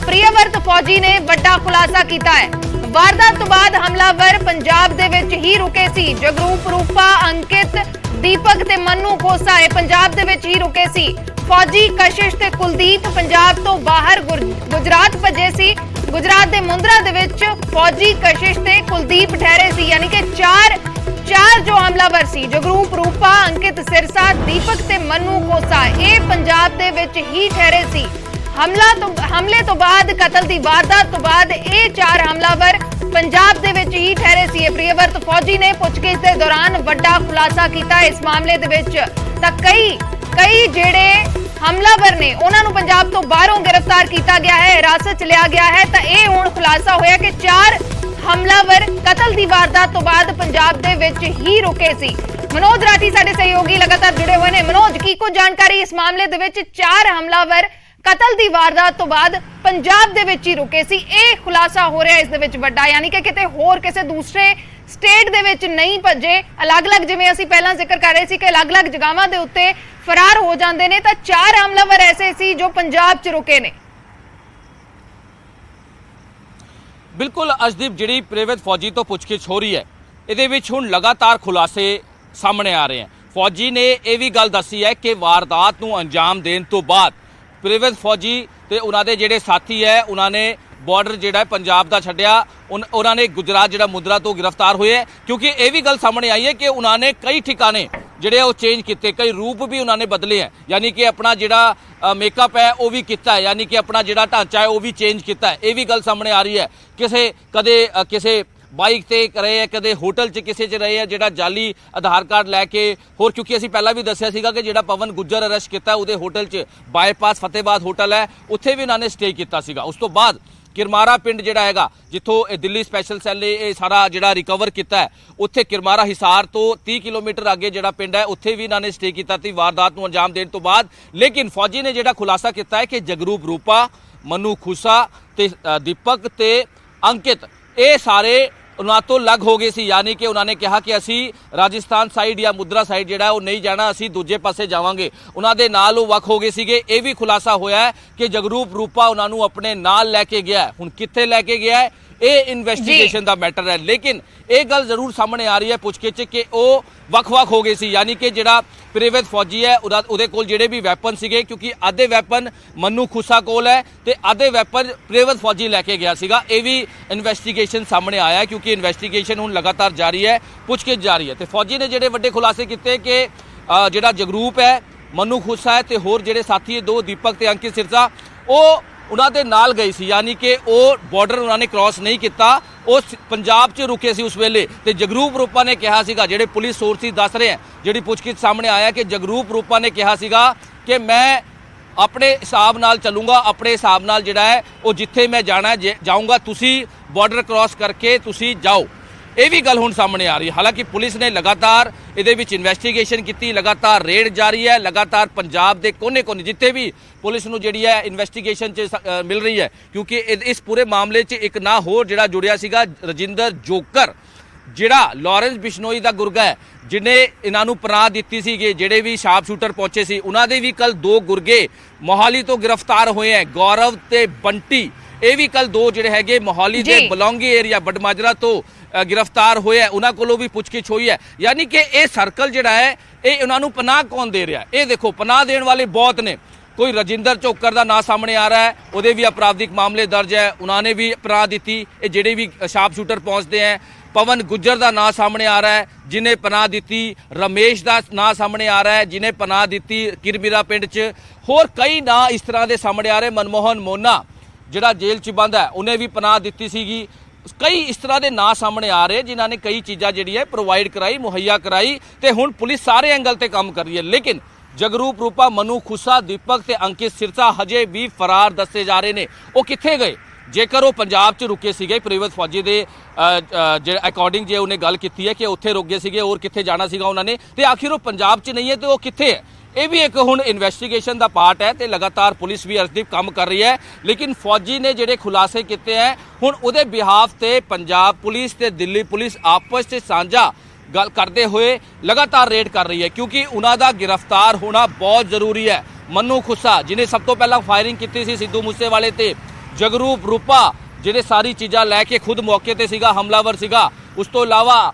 ਪ੍ਰਿਯਵਰਤ ਫੌਜੀ ਨੇ ਵੱਡਾ ਖੁਲਾਸਾ ਕੀਤਾ ਹੈ। ਵਾਰਦਾਤ ਤੋਂ ਬਾਅਦ ਹਮਲਾਵਰ ਪੰਜਾਬ ਦੇ ਵਿੱਚ ਹੀ ਰੁਕੇ ਸੀ। ਜਗਰੂਪ ਰੂਪਾ, ਅੰਕਿਤ, ਦੀਪਕ ਤੇ ਮੰਨੂ ਖੋਸਾ ਇਹ ਪੰਜਾਬ ਦੇ ਵਿੱਚ ਹੀ ਰੁਕੇ ਸੀ। ਫੌਜੀ ਕਸ਼ਿਸ਼ ਤੇ ਕੁਲਦੀਪ ਪੰਜਾਬ ਤੋਂ ਬਾਹਰ ਗੁਜਰਾਤ ਭੱਜੇ ਸੀ। ਗੁਜਰਾਤ ਦੇ ਮੁੰਦਰਾ ਦੇ ਵਿੱਚ ਫੌਜੀ ਕਸ਼ਿਸ਼ ਤੇ ਕੁਲਦੀਪ ਠਹਿਰੇ ਸੀ, ਯਾਨੀ ਕਿ ਚਾਰ ਜੋ ਹਮਲਾਵਰ ਸੀ ਜਗਰੂਪ ਰੂਪਾ, ਅੰਕਿਤ ਸਿਰਸਾ, ਦੀਪਕ ਤੇ ਮੰਨੂ ਖੋਸਾ ਇਹ ਪੰਜਾਬ ਦੇ ਵਿੱਚ ਹੀ ਠਹਿਰੇ ਸੀ। ਹਮਲੇ ਤੋਂ ਬਾਅਦ ਕਤਲ ਦੀ ਵਾਰਦਾਤ ਤੋਂ ਬਾਅਦ ਇਹ ਚਾਰ ਹਮਲਾਵਰ ਪੰਜਾਬ ਦੇ ਵਿੱਚ ਹੀ ਠਹਿਰੇ ਸੀ। ਪ੍ਰਿਯਵਰਤ ਫੌਜੀ ਨੇ ਪੁੱਛਗਿੱਛ ਦੇ ਦੌਰਾਨ ਵੱਡਾ ਖੁਲਾਸਾ ਕੀਤਾ ਇਸ ਮਾਮਲੇ ਦੇ ਵਿੱਚ। ਤਾਂ ਕਈ ਜਿਹੜੇ ਹਮਲਾਵਰ ਨੇ ਉਹਨਾਂ ਨੂੰ ਪੰਜਾਬ ਤੋਂ ਬਾਹਰੋਂ ਗ੍ਰਿਫਤਾਰ ਕੀਤਾ ਗਿਆ ਹੈ, ਹਿਰਾਸਤ 'ਚ ਲਿਆ ਗਿਆ ਹੈ। ਤਾਂ ਇਹ ਹੁਣ ਖੁਲਾਸਾ ਹੋਇਆ ਕਿ ਚਾਰ ਹਮਲਾਵਰ ਕਤਲ ਦੀ ਵਾਰਦਾਤ ਤੋਂ ਬਾਅਦ ਪੰਜਾਬ ਦੇ ਵਿੱਚ ਹੀ ਰੁਕੇ ਸੀ। ਮਨੋਜ ਰਾਠੀ ਸਾਡੇ ਸਹਿਯੋਗੀ ਲਗਾਤਾਰ ਜੁੜੇ ਹੋਏ ਨੇ। ਮਨੋਜ, ਕੀ ਕੁਝ ਜਾਣਕਾਰੀ ਇਸ ਮਾਮਲੇ ਦੇ ਵਿੱਚ? ਚਾਰ ਹਮਲਾਵਰ ਕਤਲ ਦੀ ਵਾਰਦਾਤ ਤੋਂ ਬਾਅਦ ਪੰਜਾਬ ਦੇ ਵਿੱਚ ਹੀ ਰੁਕੇ ਸੀ, ਇਹ ਖੁਲਾਸਾ ਹੋ ਰਿਹਾ ਇਸ ਦੇ ਵਿੱਚ ਵੱਡਾ, ਯਾਨੀ ਕਿ ਕਿਤੇ ਹੋਰ ਕਿਸੇ ਦੂਸਰੇ ਸਟੇਟ ਦੇ ਵਿੱਚ ਨਹੀਂ ਭੱਜੇ। ਅਲੱਗ-ਅਲੱਗ, ਜਿਵੇਂ ਅਸੀਂ ਪਹਿਲਾਂ ਜ਼ਿਕਰ ਕਰ ਰਹੇ ਸੀ ਕਿ ਅਲੱਗ-ਅਲੱਗ ਜਗ੍ਹਾਵਾਂ ਦੇ ਉੱਤੇ ਫਰਾਰ ਹੋ ਜਾਂਦੇ ਨੇ, ਤਾਂ ਚਾਰ ਹਮਲਾਵਰ ਐਸੇ ਸੀ ਜੋ ਪੰਜਾਬ 'ਚ ਰੁਕੇ ਨੇ। ਬਿਲਕੁਲ ਅਜਦੀਪ, ਜਿਹੜੀ ਪ੍ਰਿਯਵਰਤ ਫੌਜੀ ਤੋਂ ਪੁੱਛਗਿੱਛ ਹੋ ਰਹੀ ਹੈ ਇਹਦੇ ਵਿੱਚ ਹੁਣ ਲਗਾਤਾਰ ਖੁਲਾਸੇ ਸਾਹਮਣੇ ਆ ਰਹੇ ਹਨ। ਫੌਜੀ ਨੇ ਇਹ ਵੀ ਗੱਲ ਦੱਸੀ ਹੈ ਕਿ ਵਾਰਦਾਤ ਨੂੰ ਅੰਜਾਮ ਦੇਣ ਤੋਂ ਬਾਅਦ ਪ੍ਰਿਯਵਰਤ ਫੌਜੀ ਤੇ ਉਹਨਾਂ ਦੇ ਜਿਹੜੇ ਸਾਥੀ ਹੈ ਉਹਨਾਂ ਨੇ ਬਾਰਡਰ ਜਿਹੜਾ ਪੰਜਾਬ ਦਾ ਛੱਡਿਆ, ਉਹਨਾਂ ਨੇ ਗੁਜਰਾਤ ਜਿਹੜਾ ਮੁੰਦਰਾ ਤੋਂ ਗ੍ਰਿਫਤਾਰ ਹੋਏ, ਕਿਉਂਕਿ ਇਹ ਵੀ ਗੱਲ ਸਾਹਮਣੇ ਆਈ ਹੈ ਕਿ ਉਹਨਾਂ ਨੇ ਕਈ ਠਿਕਾਣੇ ਜਿਹੜੇ ਉਹ ਚੇਂਜ ਕੀਤੇ, ਕਈ ਰੂਪ ਵੀ ਉਹਨਾਂ ਨੇ ਬਦਲੇ ਹੈ, ਯਾਨੀ ਕਿ ਆਪਣਾ ਜਿਹੜਾ ਮੇਕਅਪ ਹੈ ਉਹ ਵੀ ਕੀਤਾ ਹੈ, ਯਾਨੀ ਕਿ ਆਪਣਾ ਜਿਹੜਾ ਢਾਂਚਾ ਹੈ ਉਹ ਵੀ ਚੇਂਜ ਕੀਤਾ ਹੈ। ਇਹ ਵੀ ਗੱਲ ਸਾਹਮਣੇ ਆ ਰਹੀ ਹੈ। ਕਦੇ ਕਿਸੇ ਬਾਈਕ ਤੇ ਰਹੇ ਹੈ, ਕਦੇ ਹੋਟਲ 'ਚ ਕਿਸੇ 'ਚ ਰਹੇ ਹੈ, ਜਿਹੜਾ ਜਾਲੀ ਆਧਾਰ ਕਾਰਡ ਲੈ ਕੇ ਹੋਰ, ਕਿਉਂਕਿ ਅਸੀਂ ਪਹਿਲਾਂ ਵੀ ਦੱਸਿਆ ਸੀਗਾ ਕਿ ਜਿਹੜਾ ਪਵਨ ਗੁੱਜਰ ਅਰੈਸਟ ਕੀਤਾ ਉਹਦੇ ਹੋਟਲ 'ਚ ਬਾਈਪਾਸ ਫਤਿਹਬਾਦ ਹੋਟਲ ਹੈ, ਉੱਥੇ ਵੀ ਉਹਨਾਂ ਨੇ ਸਟੇ ਕੀਤਾ ਸੀਗਾ। ਉਸ ਤੋਂ ਬਾਅਦ ਕਿਰਮਾਰਾ ਪਿੰਡ ਜਿਹੜਾ ਹੈਗਾ ਜਿੱਥੋਂ ਇਹ ਦਿੱਲੀ ਸਪੈਸ਼ਲ ਸੈੱਲ ਨੇ ਇਹ ਸਾਰਾ ਜਿਹੜਾ ਰਿਕਵਰ ਕੀਤਾ ਹੈ, ਉੱਥੇ ਕਿਰਮਾਰਾ ਹਿਸਾਰ ਤੋਂ 30 ਕਿਲੋਮੀਟਰ ਅੱਗੇ ਜਿਹੜਾ ਪਿੰਡ ਹੈ ਉੱਥੇ ਵੀ ਇਹਨਾਂ ਨੇ ਸਟੇ ਕੀਤਾ ਸੀ ਵਾਰਦਾਤ ਨੂੰ ਅੰਜਾਮ ਦੇਣ ਤੋਂ ਬਾਅਦ। ਲੇਕਿਨ ਫੌਜੀ ਨੇ ਜਿਹੜਾ ਖੁਲਾਸਾ ਕੀਤਾ ਹੈ ਕਿ ਜਗਰੂਪ ਰੂਪਾ, ਮੰਨੂ ਖੂਸਾ ਤੇ ਦੀਪਕ ਤੇ ਅੰਕਿਤ ਇਹ ਸਾਰੇ ਉਹਨਾਂ ਤੋਂ ਅਲੱਗ ਹੋ ਗਏ ਸੀ, ਯਾਨੀ ਕਿ ਉਹਨਾਂ ਨੇ ਕਿਹਾ ਕਿ ਅਸੀਂ ਰਾਜਸਥਾਨ ਸਾਈਡ ਜਾਂ ਮੁੰਦਰਾ ਸਾਈਡ ਜਿਹੜਾ ਉਹ ਨਹੀਂ ਜਾਣਾ, ਅਸੀਂ ਦੂਜੇ ਪਾਸੇ ਜਾਵਾਂਗੇ। ਉਹਨਾਂ ਦੇ ਨਾਲ ਉਹ ਵੱਖ ਹੋ ਗਏ ਸੀਗੇ। ਇਹ ਵੀ ਖੁਲਾਸਾ ਹੋਇਆ ਹੈ ਕਿ ਜਗਰੂਪ ਰੂਪਾ ਉਹਨਾਂ ਨੂੰ ਆਪਣੇ ਨਾਲ ਲੈ ਕੇ ਗਿਆ। ਹੁਣ ਕਿੱਥੇ ਲੈ ਕੇ ਗਿਆ ਹੈ ਇਹ ਇਨਵੈਸਟੀਗੇਸ਼ਨ ਦਾ ਮੈਟਰ ਹੈ, ਲੇਕਿਨ ਇਹ ਗੱਲ ਜ਼ਰੂਰ ਸਾਹਮਣੇ ਆ ਰਹੀ ਹੈ ਪੁੱਛਗਿੱਛ ਕਿ ਉਹ ਵੱਖ-ਵੱਖ ਹੋ ਗਏ ਸੀ, ਯਾਨੀ ਕਿ ਜਿਹੜਾ ਪ੍ਰਿਯਵਰਤ ਫੌਜੀ ਹੈ ਉਹਦੇ ਕੋਲ ਜਿਹੜੇ ਵੀ ਵੈਪਨ ਸੀਗੇ, ਕਿਉਂਕਿ ਆਧੇ ਵੈਪਨ ਮੰਨੂ ਖੁਸਾ ਕੋਲ ਹੈ ਤੇ ਆਧੇ ਵੈਪਨ ਪ੍ਰਿਯਵਰਤ ਫੌਜੀ ਲੈ ਕੇ ਗਿਆ ਸੀਗਾ। ਇਹ ਵੀ ਇਨਵੈਸਟੀਗੇਸ਼ਨ ਸਾਹਮਣੇ ਆਇਆ ਕਿਉਂਕਿ ਇਨਵੈਸਟੀਗੇਸ਼ਨ ਹੁਣ ਲਗਾਤਾਰ ਜਾਰੀ ਹੈ, ਪੁੱਛਗਿੱਛ ਜਾਰੀ ਹੈ। ਤੇ ਫੌਜੀ ਨੇ ਜਿਹੜੇ ਵੱਡੇ ਖੁਲਾਸੇ ਕੀਤੇ ਕਿ ਜਿਹੜਾ ਜਗਰੂਪ ਹੈ, ਮੰਨੂ ਖੁਸਾ ਹੈ ਤੇ ਹੋਰ ਜਿਹੜੇ ਸਾਥੀ ਦੋ ਦੀਪਕ ਤੇ ਅੰਕਿਤ ਸਿਰਸਾ ਉਹ ਉਹਨਾਂ ਦੇ ਨਾਲ ਗਏ ਸੀ, ਯਾਨੀ ਕਿ ਉਹ ਬਾਰਡਰ ਉਹਨਾਂ ਨੇ ਕ੍ਰਾਸ ਨਹੀਂ ਕੀਤਾ, ਉਹ ਪੰਜਾਬ 'ਚ ਰੁਕੇ ਸੀ ਉਸ ਵੇਲੇ। ਤੇ ਜਗਰੂਪ ਰੂਪਾ ਨੇ ਕਿਹਾ ਸੀਗਾ, ਜਿਹੜੇ ਪੁਲਿਸ ਸੋਰਸਿਸ ਦੱਸ ਰਹੇ ਹੈ, ਜਿਹੜੀ ਪੁੱਛਗਿੱਛ ਸਾਹਮਣੇ ਆਇਆ ਕਿ ਜਗਰੂਪ ਰੂਪਾ ਨੇ ਕਿਹਾ ਸੀਗਾ ਕਿ ਮੈਂ ਆਪਣੇ ਹਿਸਾਬ ਨਾਲ ਚੱਲੂੰਗਾ, ਆਪਣੇ ਹਿਸਾਬ ਨਾਲ ਜਿਹੜਾ ਹੈ ਉਹ ਜਿੱਥੇ ਮੈਂ ਜਾਣਾ ਜਾਊਂਗਾ, ਤੁਸੀਂ ਬਾਰਡਰ ਕ੍ਰਾਸ ਕਰਕੇ ਤੁਸੀਂ ਜਾਓ। ਇਹ ਵੀ ਗੱਲ ਹੁਣ ਸਾਹਮਣੇ ਆ ਰਹੀ ਹੈ। ਹਾਲਾਂਕਿ ਪੁਲਿਸ ਨੇ ਲਗਾਤਾਰ ਇਹਦੇ ਵਿੱਚ ਇਨਵੈਸਟੀਗੇਸ਼ਨ ਕੀਤੀ, ਲਗਾਤਾਰ ਰੇਡ ਜਾਰੀ ਹੈ, ਲਗਾਤਾਰ ਪੰਜਾਬ ਦੇ ਕੋਨੇ-ਕੋਨੇ ਜਿੱਥੇ ਵੀ ਪੁਲਿਸ ਨੂੰ ਜਿਹੜੀ ਹੈ ਇਨਵੈਸਟੀਗੇਸ਼ਨ 'ਚ ਮਿਲ ਰਹੀ ਹੈ, ਕਿਉਂਕਿ ਇਸ ਪੂਰੇ ਮਾਮਲੇ 'ਚ ਇੱਕ ਨਾ ਹੋਰ ਜਿਹੜਾ ਜੁੜਿਆ ਸੀਗਾ ਰਜਿੰਦਰ ਜੋਕਰ, ਜਿਹੜਾ ਲਾਰੈਂਸ ਬਿਸ਼ਨੋਈ ਦਾ ਗੁਰਗਾ ਹੈ, ਜਿਹਨੇ ਇਹਨਾਂ ਨੂੰ ਪਨਾਹ ਦਿੱਤੀ ਸੀਗੇ, ਜਿਹੜੇ ਵੀ ਸ਼ਾਰਪ ਸ਼ੂਟਰ ਪਹੁੰਚੇ ਸੀ ਉਹਨਾਂ ਦੇ ਵੀ ਕੱਲ 2 ਗੁਰਗੇ ਮੋਹਾਲੀ ਤੋਂ ਗ੍ਰਿਫਤਾਰ ਹੋਏ ਹੈ, ਗੌਰਵ ਤੇ ਬੰਟੀ। ਇਹ ਵੀ ਕੱਲ 2 ਜਿਹੜੇ ਹੈਗੇ ਮੋਹਾਲੀ ਦੇ ਬਲੌਂਗੀ ਏਰੀਆ ਬਡਮਾਜਰਾ ਤੋਂ गिरफ्तार होए है, उन्होंने कोलों भी पुछगिछ हुई है। यानी कि यह सर्कल जिहड़ा है ये उन्होंने पनाह कौन दे रहा है, ये देखो पनाह देने वाले बहुत ने। कोई रजिंदर चोकर का नाम सामने आ रहा है, उहदे भी आपराधिक मामले दर्ज है, उन्होंने भी पनाह दी। ये जिहड़े भी शार्प शूटर पहुंचते हैं, पवन गुज्जर का नाम सामने आ रहा है जिन्हें पनाह दी, रमेश का नाम सामने आ रहा है जिन्हें पनाह दी किरमीरा पिंड च, होर कई नाम इस तरह के सामने आ रहे। मनमोहन मोना जिहड़ा जेल च बंद है उन्हें भी पनाह दी सीगी। कई इस तरह के नाम सामने आ रहे जिन्होंने कई चीज़ा जी है प्रोवाइड कराई, मुहैया कराई, तो हुण पुलिस सारे एंगल से काम कर रही है। लेकिन जगरूप रूपा, मनु खुसा, दीपक ते अंकित सिरसा हजे भी फरार दसे जा रहे हैं। वो कित्थे गए, ਜੇਕਰ ਉਹ ਪੰਜਾਬ 'ਚ ਰੁਕੇ ਸੀਗੇ ਪ੍ਰੀਵਤ ਫੌਜੀ ਦੇ ਜਿਹੜੇ ਅਕੋਰਡਿੰਗ ਜੇ ਉਹਨੇ ਗੱਲ ਕੀਤੀ ਹੈ ਕਿ ਉੱਥੇ ਰੁਕੇ ਸੀਗੇ ਹੋਰ ਕਿੱਥੇ ਜਾਣਾ ਸੀਗਾ ਉਹਨਾਂ ਨੇ, ਤੇ ਆਖਿਰ ਉਹ ਪੰਜਾਬ 'ਚ ਨਹੀਂ ਹੈ ਤੇ ਉਹ ਕਿੱਥੇ ਹੈ? ਇਹ ਵੀ ਇੱਕ ਹੁਣ ਇਨਵੈਸਟੀਗੇਸ਼ਨ ਦਾ ਪਾਰਟ ਹੈ ਤੇ ਲਗਾਤਾਰ ਪੁਲਿਸ ਵੀ ਅਰਸ਼ਦੀਪ ਕੰਮ ਕਰ ਰਹੀ ਹੈ। ਲੇਕਿਨ ਫੌਜੀ ਨੇ ਜਿਹੜੇ ਖੁਲਾਸੇ ਕੀਤੇ ਹੈ ਹੁਣ ਉਹਦੇ ਬਿਹਾਫ ਤੇ ਪੰਜਾਬ ਪੁਲਿਸ ਤੇ ਦਿੱਲੀ ਪੁਲਿਸ ਆਪਸ 'ਚ ਸਾਂਝਾ ਗੱਲ ਕਰਦੇ ਹੋਏ ਲਗਾਤਾਰ ਰੇਡ ਕਰ ਰਹੀ ਹੈ, ਕਿਉਂਕਿ ਉਹਨਾਂ ਦਾ ਗ੍ਰਿਫਤਾਰ ਹੋਣਾ ਬਹੁਤ ਜ਼ਰੂਰੀ ਹੈ। ਮਨੂ ਖੁੱਸਾ ਜਿਹਨੇ ਸਭ ਤੋਂ ਪਹਿਲਾਂ ਫਾਇਰਿੰਗ ਕੀਤੀ ਸੀ ਸਿੱਧੂ ਮੂਸੇਵਾਲੇ ਤੇ, ਜਗਰੂਪ ਰੂਪਾ ਜਿਹੜੇ ਸਾਰੀ ਚੀਜ਼ਾਂ ਲੈ ਕੇ ਖੁਦ ਮੌਕੇ ਤੇ ਸੀਗਾ, ਹਮਲਾਵਰ ਸੀਗਾ, ਉਸ ਤੋਂ ਇਲਾਵਾ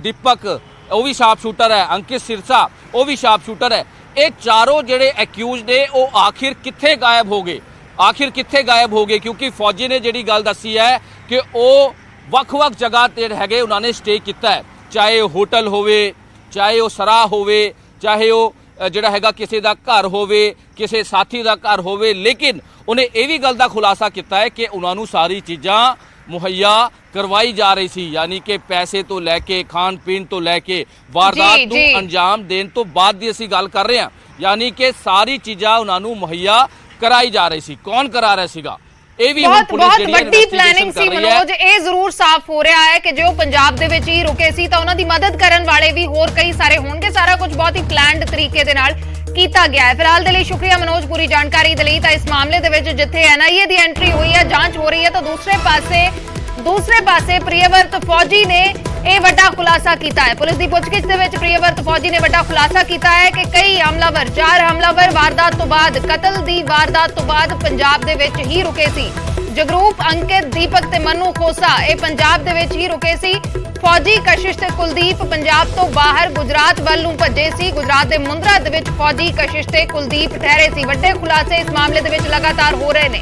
ਦੀਪਕ ਉਹ ਵੀ ਸ਼ਾਰਪ ਸ਼ੂਟਰ ਹੈ, ਅੰਕਿਤ ਸਿਰਸਾ ਉਹ ਵੀ ਸ਼ਾਰਪ ਸ਼ੂਟਰ ਹੈ। ਇਹ ਚਾਰੋਂ ਜਿਹੜੇ ਐਕਿਊਜ਼ ਨੇ ਉਹ ਆਖਿਰ ਕਿੱਥੇ ਗਾਇਬ ਹੋ ਗਏ? ਆਖਿਰ ਕਿੱਥੇ ਗਾਇਬ ਹੋ ਗਏ? ਕਿਉਂਕਿ ਫੌਜੀ ਨੇ ਜਿਹੜੀ ਗੱਲ ਦੱਸੀ ਹੈ ਕਿ ਉਹ ਵੱਖ-ਵੱਖ ਜਗ੍ਹਾ ਤੇ ਹੈਗੇ ਉਹਨਾਂ ਨੇ ਸਟੇ ਕੀਤਾ ਹੈ, ਚਾਹੇ ਉਹ ਹੋਟਲ ਹੋਵੇ, ਚਾਹੇ ਉਹ ਸਰਾਹ ਹੋਵੇ, ਚਾਹੇ ਉਹ ਜਿਹੜਾ ਹੈਗਾ ਕਿਸੇ ਦਾ ਘਰ ਹੋਵੇ, ਕਿਸੇ ਸਾਥੀ ਦਾ ਘਰ ਹੋਵੇ। ਲੇਕਿਨ ਉਹਨੇ ਇਹ ਵੀ ਗੱਲ ਦਾ ਖੁਲਾਸਾ ਕੀਤਾ ਹੈ ਕਿ ਉਹਨਾਂ ਨੂੰ ਸਾਰੀ ਚੀਜ਼ਾਂ ਮੁਹੱਈਆ ਕਰਵਾਈ ਜਾ ਰਹੀ ਸੀ, ਯਾਨੀ ਕਿ ਪੈਸੇ ਤੋਂ ਲੈ ਕੇ ਖਾਣ ਪੀਣ ਤੋਂ ਲੈ ਕੇ ਵਾਰਦਾਤ ਨੂੰ ਅੰਜਾਮ ਦੇਣ ਤੋਂ ਬਾਅਦ ਦੀ ਅਸੀਂ ਗੱਲ ਕਰ ਰਹੇ ਹਾਂ, ਯਾਨੀ ਕਿ ਸਾਰੀ ਚੀਜ਼ਾਂ ਉਹਨਾਂ ਨੂੰ ਮੁਹੱਈਆ ਕਰਾਈ ਜਾ ਰਹੀ ਸੀ। ਕੌਣ ਕਰਾ ਰਿਹਾ ਸੀਗਾ? ਇਹ ਵੀ ਬਹੁਤ ਵੱਡੀ ਪਲੈਨਿੰਗ ਸੀ ਮਨੋਜ। ਇਹ ਜ਼ਰੂਰ ਸਾਫ਼ ਹੋ ਰਿਹਾ ਹੈ ਕਿ ਜੋ ਪੰਜਾਬ ਦੇ ਵਿੱਚ ਹੀ ਰੁਕੇ ਸੀ ਤਾਂ ਉਹਨਾਂ ਦੀ ਮਦਦ ਕਰਨ ਵਾਲੇ ਵੀ ਹੋਰ ਕਈ ਸਾਰੇ ਹੋਣਗੇ। ਸਾਰਾ ਕੁਝ ਬਹੁਤ ਹੀ ਪਲਾਨਡ ਤਰੀਕੇ ਦੇ ਨਾਲ ਕੀਤਾ ਗਿਆ ਹੈ। ਫਿਲਹਾਲ ਦੇ ਲਈ ਸ਼ੁਕਰੀਆ ਮਨੋਜ ਪੂਰੀ ਜਾਣਕਾਰੀ ਦੇ ਲਈ। ਤਾਂ ਇਸ ਮਾਮਲੇ ਦੇ ਵਿੱਚ ਜਿੱਥੇ ਐਨਆਈਏ ਦੀ ਐਂਟਰੀ ਹੋਈ ਹੈ, ਜਾਂਚ ਹੋ ਰਹੀ ਹੈ, ਤਾਂ ਦੂਸਰੇ ਪਾਸੇ ਪ੍ਰਿਯਵਰਤ ਫੌਜੀ ਨੇ ਇਹ ਵੱਡਾ ਖੁਲਾਸਾ ਕੀਤਾ ਹੈ। ਪੁਲਿਸ ਦੀ ਪੁੱਛਗਿੱਛ ਦੇ ਵਿੱਚ ਪ੍ਰਿਯਵਰਤ ਫੌਜੀ ਨੇ ਵੱਡਾ ਖੁਲਾਸਾ ਕੀਤਾ ਹੈ ਕਿ ਕਈ ਹਮਲਾਵਰ 4 ਹਮਲਾਵਰ ਵਾਰਦਾਤ ਤੋਂ ਬਾਅਦ, ਕਤਲ ਦੀ ਵਾਰਦਾਤ ਤੋਂ ਬਾਅਦ ਪੰਜਾਬ ਦੇ ਵਿੱਚ ਹੀ ਰੁਕੇ ਸੀ। ਜਗਰੂਪ, ਅੰਕਿਤ, ਦੀਪਕ ਤੇ ਮਨੂ ਖੋਸਾ ਇਹ ਪੰਜਾਬ ਦੇ ਵਿੱਚ ਹੀ ਰੁਕੇ ਸੀ। ਫੌਜੀ ਕਸ਼ਿਸ਼ ਤੇ ਕੁਲਦੀਪ ਪੰਜਾਬ ਤੋਂ ਬਾਹਰ ਗੁਜਰਾਤ ਵੱਲ ਨੂੰ ਭੱਜੇ ਸੀ। ਗੁਜਰਾਤ ਦੇ ਮੁੰਦਰਾ ਦੇ ਵਿੱਚ ਫੌਜੀ ਕਸ਼ਿਸ਼ ਤੇ ਕੁਲਦੀਪ ਠਹਿਰੇ ਸੀ। ਵੱਡੇ ਖੁਲਾਸੇ ਇਸ ਮਾਮਲੇ ਦੇ ਵਿੱਚ ਲਗਾਤਾਰ ਹੋ ਰਹੇ ਨੇ।